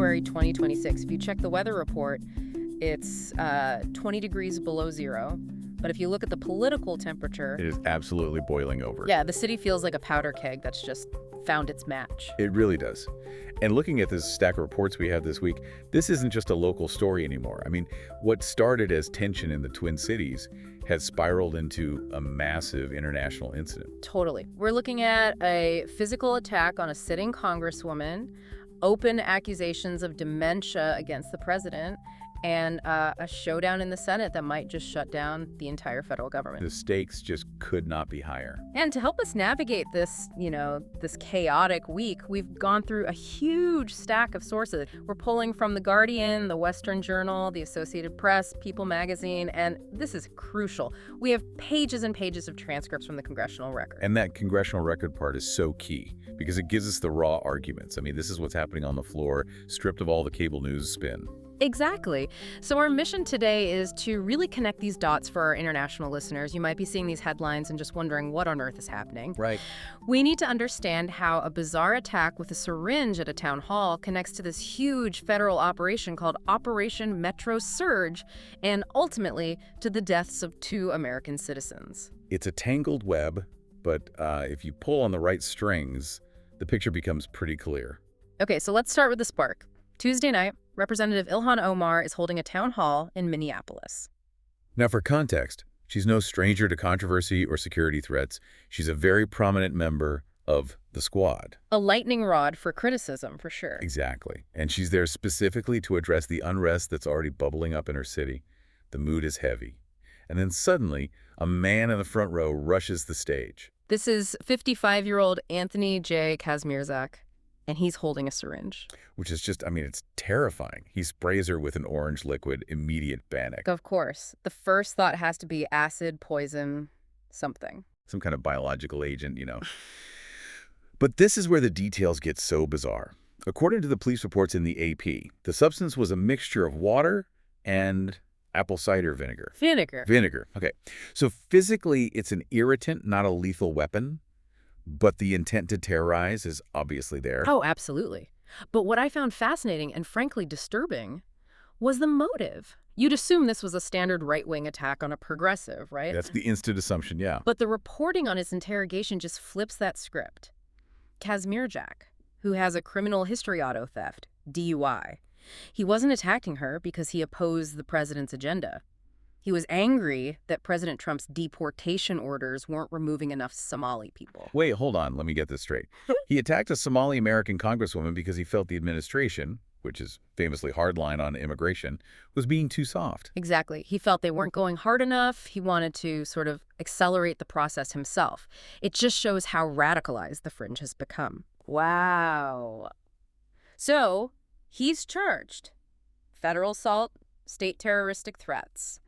January 2026. If you check the weather report, it's 20 degrees below zero. But if you look at the political temperature, It is absolutely boiling over. yeah, the city feels like a powder keg that's just found its match. It really does. And looking at this stack of reports we have this week, this isn't just a local story anymore. I mean, what started as tension in the Twin Cities has spiraled into a massive international incident. Totally. We're looking at a physical attack on a sitting congresswoman, open accusations of dementia against the president, and a showdown in the Senate that might just shut down the entire federal government. The stakes just could not be higher. And to help us navigate this, this chaotic week, we've gone through a huge stack of sources. We're pulling from The Guardian, The Western Journal, The Associated Press, People magazine, and this is crucial. We have pages and pages of transcripts from the congressional record. And that congressional record part is so key because it gives us the raw arguments. I mean, this is what's happening on the floor, stripped of all the cable news spin. Exactly. So our mission today is to really connect these dots for our international listeners. You might be seeing these headlines and just wondering what on earth is happening. Right. We need to understand how a bizarre attack with a syringe at a town hall connects to this huge federal operation called Operation Metro Surge and ultimately to the deaths of 2 American citizens. It's a tangled web, but if you pull on the right strings, the picture becomes pretty clear. Okay, so let's start with the spark. Tuesday night, Representative Ilhan Omar is holding a town hall in Minneapolis. Now, for context, she's no stranger to controversy or security threats. She's a very prominent member of the squad. A lightning rod for criticism, for sure. Exactly. And she's there specifically to address the unrest that's already bubbling up in her city. The mood is heavy. And then suddenly, a man in the front row rushes the stage. This is 55-year-old Anthony Kazmierczak, and he's holding a syringe. Which is just, it's terrifying. He sprays her with an orange liquid, immediate panic. Of course. The first thought has to be acid, poison, something. Some kind of biological agent, But this is where the details get so bizarre. According to the police reports in the AP, the substance was a mixture of water and apple cider vinegar. Vinegar. Okay. So physically, it's an irritant, not a lethal weapon. But the intent to terrorize is obviously there. Oh, absolutely. But what I found fascinating and frankly disturbing was the motive. You'd assume this was a standard right-wing attack on a progressive, right? That's the instant assumption, yeah. But the reporting on his interrogation just flips that script. Kazmierczak, who has a criminal history auto theft, DUI, he wasn't attacking her because he opposed the president's agenda. He was angry that President Trump's deportation orders weren't removing enough Somali people. Wait, hold on. Let me get this straight. He attacked a Somali-American congresswoman because he felt the administration, which is famously hardline on immigration, was being too soft. Exactly. He felt they weren't going hard enough. He wanted to sort of accelerate the process himself. It just shows how radicalized the fringe has become. Wow. So, he's charged. Federal assault, state terroristic threats.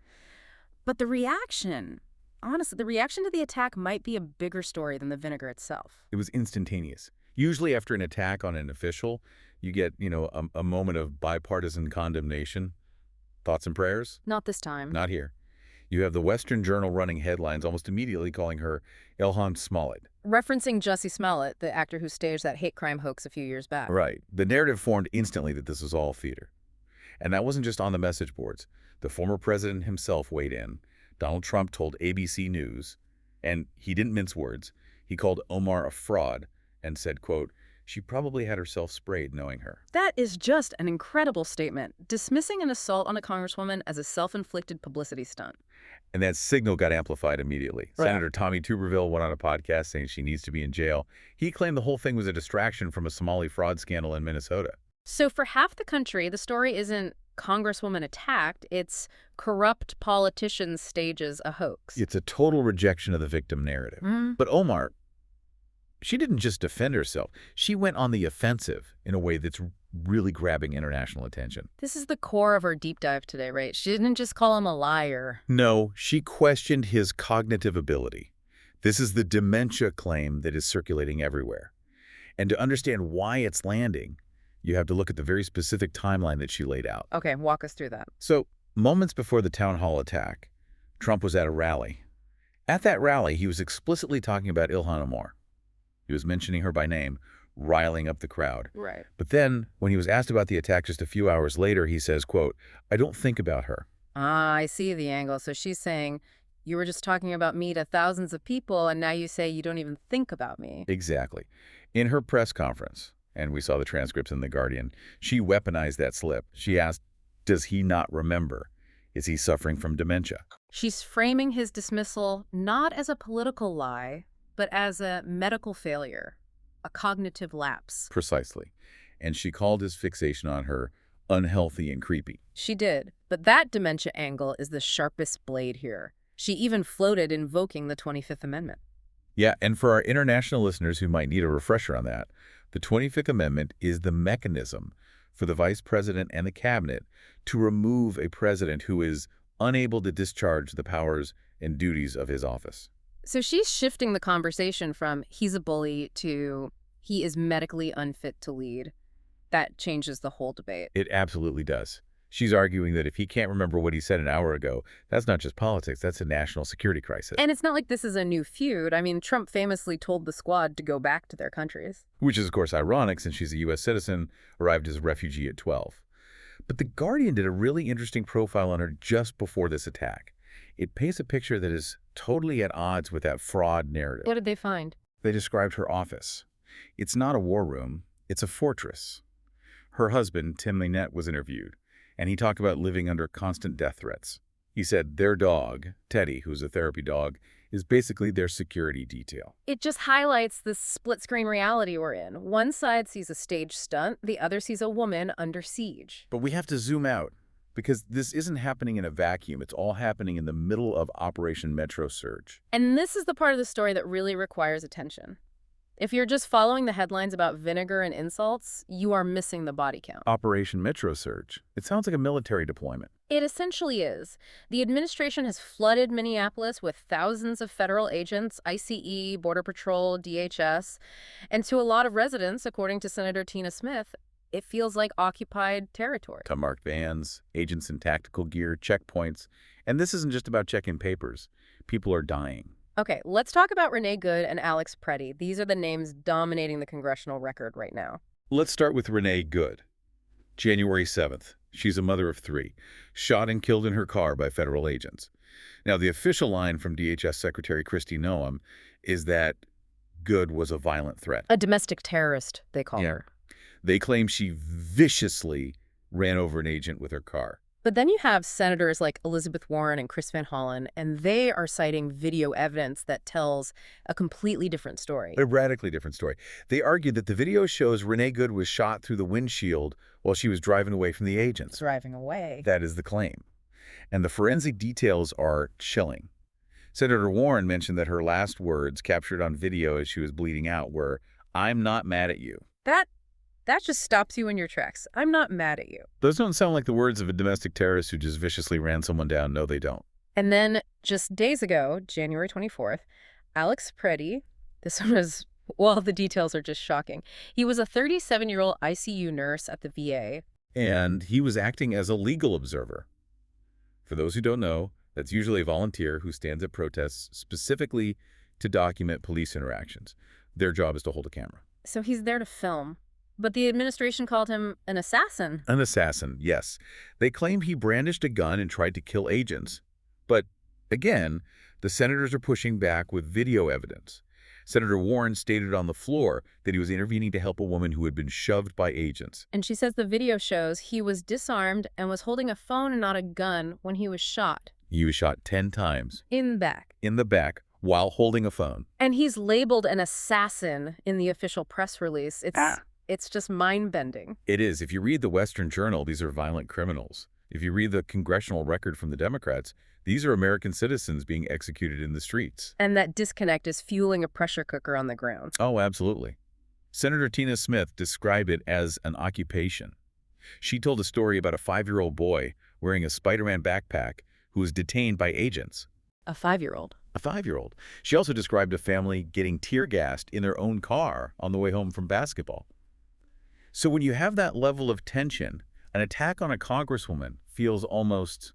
But the reaction, honestly, the reaction to the attack might be a bigger story than the vinegar itself. It was instantaneous. Usually after an attack on an official, you get, a moment of bipartisan condemnation. Thoughts and prayers? Not this time. Not here. You have the Western Journal running headlines almost immediately calling her Ilhan Smollett. Referencing Jussie Smollett, the actor who staged that hate crime hoax a few years back. Right. The narrative formed instantly that this was all theater. And that wasn't just on the message boards. The former president himself weighed in. Donald Trump told ABC News, and he didn't mince words, he called Omar a fraud and said, quote, "She probably had herself sprayed knowing her." That is just an incredible statement, dismissing an assault on a congresswoman as a self-inflicted publicity stunt. And that signal got amplified immediately. Right. Senator Tommy Tuberville went on a podcast saying she needs to be in jail. He claimed the whole thing was a distraction from a Somali fraud scandal in Minnesota. So for half the country, the story isn't congresswoman attacked, it's corrupt politicians stages a hoax. It's a total rejection of the victim narrative. But Omar, she didn't just defend herself. She went on the offensive in a way that's really grabbing international attention. This is the core of our deep dive today, right? She didn't just call him a liar. No, she questioned his cognitive ability. This is the dementia claim that is circulating everywhere. And to understand why it's landing, you have to look at the very specific timeline that she laid out. Okay, walk us through that. So, moments before the town hall attack, Trump was at a rally. At that rally, he was explicitly talking about Ilhan Omar. He was mentioning her by name, riling up the crowd. Right. But then, when he was asked about the attack just a few hours later, he says, quote, "I don't think about her." Ah, I see the angle. So she's saying, you were just talking about me to thousands of people, and now you say you don't even think about me. Exactly. In her press conference, and we saw the transcripts in The Guardian, she weaponized that slip. She asked, does he not remember? Is he suffering from dementia? She's framing his dismissal not as a political lie, but as a medical failure, a cognitive lapse. Precisely. And she called his fixation on her unhealthy and creepy. She did, but that dementia angle is the sharpest blade here. She even floated invoking the 25th Amendment. Yeah, and for our international listeners who might need a refresher on that, the 25th Amendment is the mechanism for the vice president and the cabinet to remove a president who is unable to discharge the powers and duties of his office. So she's shifting the conversation from he's a bully to he is medically unfit to lead. That changes the whole debate. It absolutely does. She's arguing that if he can't remember what he said an hour ago, that's not just politics, that's a national security crisis. And it's not like this is a new feud. I mean, Trump famously told the squad to go back to their countries. Which is, of course, ironic since she's a U.S. citizen, arrived as a refugee at 12. But The Guardian did a really interesting profile on her just before this attack. It paints a picture that is totally at odds with that fraud narrative. What did they find? They described her office. It's not a war room, it's a fortress. Her husband, Tim Lynette, was interviewed, and he talked about living under constant death threats. He said their dog, Teddy, who's a therapy dog, is basically their security detail. It just highlights this split-screen reality we're in. One side sees a staged stunt, the other sees a woman under siege. But we have to zoom out, because this isn't happening in a vacuum. It's all happening in the middle of Operation Metro Surge. And this is the part of the story that really requires attention. If you're just following the headlines about vinegar and insults, you are missing the body count. Operation Metro Surge. It sounds like a military deployment. It essentially is. The administration has flooded Minneapolis with thousands of federal agents, ICE, Border Patrol, DHS, and to a lot of residents, according to Senator Tina Smith, it feels like occupied territory. Unmarked vans, agents in tactical gear, checkpoints. And this isn't just about checking papers. People are dying. Okay, let's talk about Renee Good and Alex Pretti. These are the names dominating the congressional record right now. Let's start with Renee Good. January 7th. She's a mother of 3, shot and killed in her car by federal agents. Now, the official line from DHS Secretary Kristi Noem is that Good was a violent threat. A domestic terrorist, they call her. They claim she viciously ran over an agent with her car. But then you have senators like Elizabeth Warren and Chris Van Hollen, and they are citing video evidence that tells a completely different story. A radically different story. They argue that the video shows Renee Good was shot through the windshield while she was driving away from the agents. Driving away. That is the claim. And the forensic details are chilling. Senator Warren mentioned that her last words captured on video as she was bleeding out were, "I'm not mad at you." That just stops you in your tracks. I'm not mad at you. Those don't sound like the words of a domestic terrorist who just viciously ran someone down. No, they don't. And then just days ago, January 24th, Alex Pretti, this one was, well, the details are just shocking. He was a 37-year-old ICU nurse at the VA. And he was acting as a legal observer. For those who don't know, that's usually a volunteer who stands at protests specifically to document police interactions. Their job is to hold a camera. So he's there to film. But the administration called him an assassin. An assassin, yes. They claim he brandished a gun and tried to kill agents. But, again, the senators are pushing back with video evidence. Senator Warren stated on the floor that he was intervening to help a woman who had been shoved by agents. And she says the video shows he was disarmed and was holding a phone and not a gun when he was shot. He was shot 10 times. In the back. In the back, while holding a phone. And he's labeled an assassin in the official press release. It's just mind-bending. It is. If you read the Western Journal, these are violent criminals. If you read the congressional record from the Democrats, these are American citizens being executed in the streets. And that disconnect is fueling a pressure cooker on the ground. Oh, absolutely. Senator Tina Smith described it as an occupation. She told a story about a 5-year-old boy wearing a Spider-Man backpack who was detained by agents. A 5-year-old? A 5-year-old. She also described a family getting tear-gassed in their own car on the way home from basketball. So when you have that level of tension, an attack on a congresswoman feels almost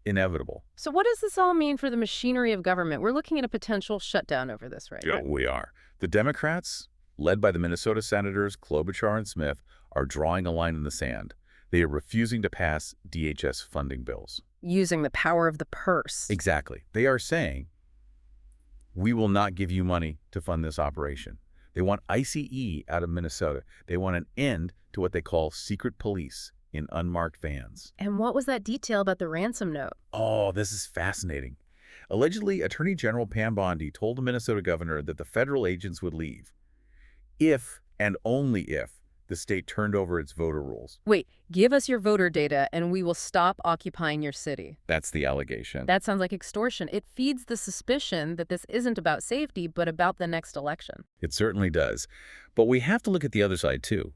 inevitable. So what does this all mean for the machinery of government? We're looking at a potential shutdown over this, right? Yeah, we are. The Democrats led by the Minnesota Senators Klobuchar and Smith, are drawing a line in the sand. They are refusing to pass DHS funding bills. Using the power of the purse. Exactly. They are saying, we will not give you money to fund this operation. They want ICE out of Minnesota. They want an end to what they call secret police in unmarked vans. And what was that detail about the ransom note? Oh, this is fascinating. Allegedly, Attorney General Pam Bondi told the Minnesota governor that the federal agents would leave if and only if the state turned over its voter rolls. Wait, give us your voter data and we will stop occupying your city. That's the allegation. That sounds like extortion. It feeds the suspicion that this isn't about safety, but about the next election. It certainly does. But we have to look at the other side, too.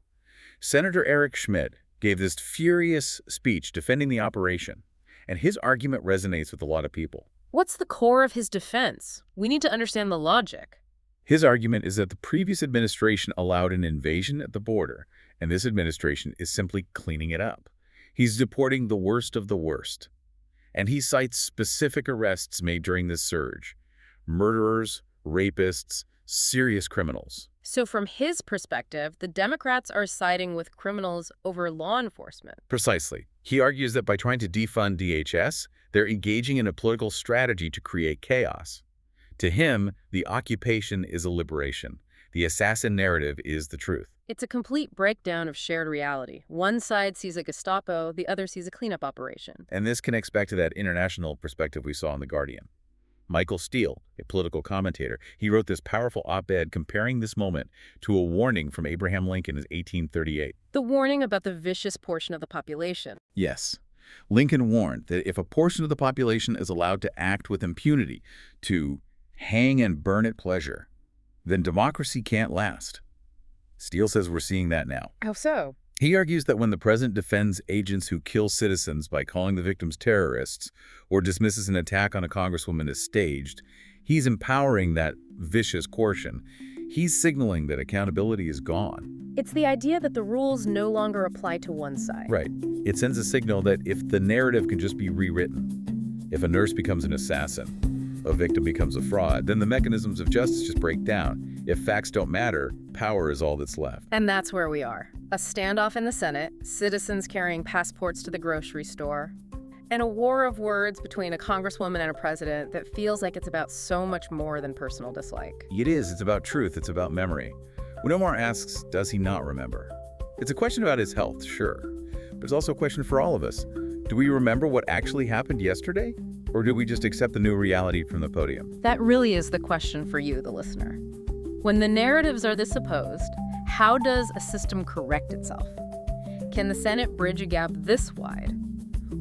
Senator Eric Schmidt gave this furious speech defending the operation, and his argument resonates with a lot of people. What's the core of his defense? We need to understand the logic. His argument is that the previous administration allowed an invasion at the border, and this administration is simply cleaning it up. He's deporting the worst of the worst. And he cites specific arrests made during this surge: murderers, rapists, serious criminals. So from his perspective, the Democrats are siding with criminals over law enforcement. Precisely. He argues that by trying to defund DHS, they're engaging in a political strategy to create chaos. To him, the occupation is a liberation. The assassin narrative is the truth. It's a complete breakdown of shared reality. One side sees a Gestapo, the other sees a cleanup operation. And this connects back to that international perspective we saw in The Guardian. Michael Steele, a political commentator, he wrote this powerful op-ed comparing this moment to a warning from Abraham Lincoln in 1838. The warning about the vicious portion of the population. Yes. Lincoln warned that if a portion of the population is allowed to act with impunity, to hang and burn at pleasure, then democracy can't last. Steele says we're seeing that now. How so? He argues that when the president defends agents who kill citizens by calling the victims terrorists or dismisses an attack on a congresswoman as staged, he's empowering that vicious coercion. He's signaling that accountability is gone. It's the idea that the rules no longer apply to one side. Right. It sends a signal that if the narrative can just be rewritten, if a nurse becomes an assassin, a victim becomes a fraud, then the mechanisms of justice just break down. If facts don't matter, power is all that's left. And that's where we are. A standoff in the Senate, citizens carrying passports to the grocery store, and a war of words between a congresswoman and a president that feels like it's about so much more than personal dislike. It is. It's about truth. It's about memory. When Omar asks, does he not remember? It's a question about his health, sure. But it's also a question for all of us. Do we remember what actually happened yesterday? Or do we just accept the new reality from the podium? That really is the question for you, the listener. When the narratives are this opposed, how does a system correct itself? Can the Senate bridge a gap this wide?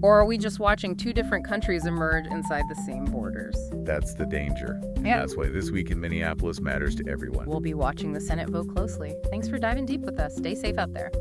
Or are we just watching two different countries emerge inside the same borders? That's the danger. And that's why This Week in Minneapolis matters to everyone. We'll be watching the Senate vote closely. Thanks for diving deep with us. Stay safe out there.